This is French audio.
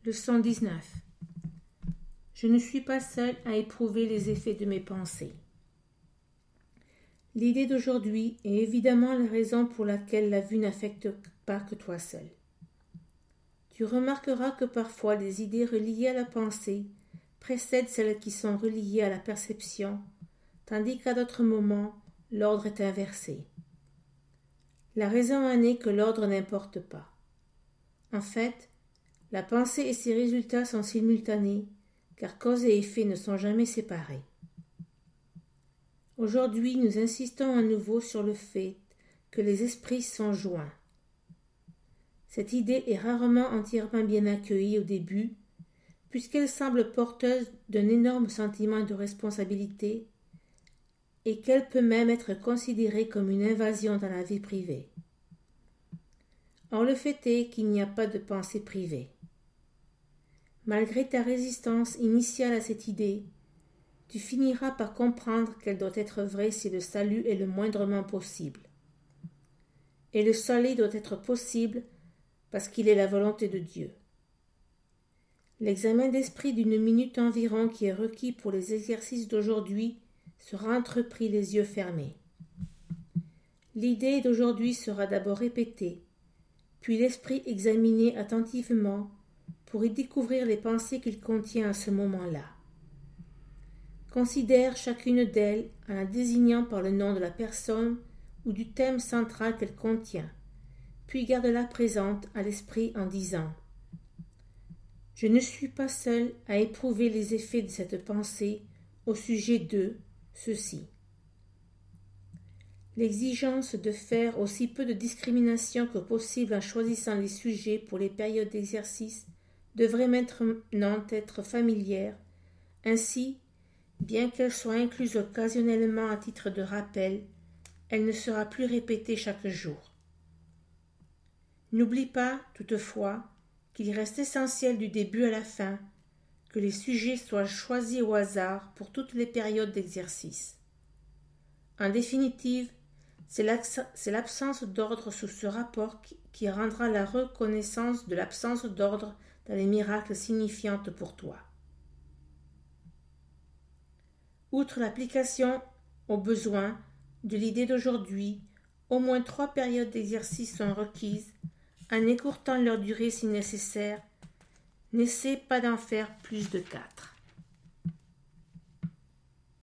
Leçon 19. Je ne suis pas seul à éprouver les effets de mes pensées. L'idée d'aujourd'hui est évidemment la raison pour laquelle la vue n'affecte pas que toi seul. Tu remarqueras que parfois les idées reliées à la pensée précèdent celles qui sont reliées à la perception, tandis qu'à d'autres moments, l'ordre est inversé. La raison en est que l'ordre n'importe pas. En fait, la pensée et ses résultats sont simultanés, car cause et effet ne sont jamais séparés. Aujourd'hui, nous insistons à nouveau sur le fait que les esprits sont joints. Cette idée est rarement entièrement bien accueillie au début, puisqu'elle semble porteuse d'un énorme sentiment de responsabilité et qu'elle peut même être considérée comme une invasion dans la vie privée. Or, le fait est qu'il n'y a pas de pensée privée. Malgré ta résistance initiale à cette idée, tu finiras par comprendre qu'elle doit être vraie si le salut est le moindrement possible. Et le salut doit être possible parce qu'il est la volonté de Dieu. L'examen d'esprit d'une minute environ qui est requis pour les exercices d'aujourd'hui sera entrepris les yeux fermés. L'idée d'aujourd'hui sera d'abord répétée, puis l'esprit examiné attentivement pour y découvrir les pensées qu'il contient à ce moment-là. Considère chacune d'elles en la désignant par le nom de la personne ou du thème central qu'elle contient, puis garde-la présente à l'esprit en disant « Je ne suis pas seul à éprouver les effets de cette pensée au sujet de ceci. » L'exigence de faire aussi peu de discrimination que possible en choisissant les sujets pour les périodes d'exercice devrait maintenant être familière. Ainsi, bien qu'elle soit incluse occasionnellement à titre de rappel, elle ne sera plus répétée chaque jour. N'oublie pas, toutefois, qu'il reste essentiel du début à la fin que les sujets soient choisis au hasard pour toutes les périodes d'exercice. En définitive, c'est l'absence d'ordre sous ce rapport qui rendra la reconnaissance de l'absence d'ordre dans les miracles signifiante pour toi. Outre l'application aux besoins de l'idée d'aujourd'hui, au moins 3 périodes d'exercice sont requises, en écourtant leur durée si nécessaire. N'essaie pas d'en faire plus de 4.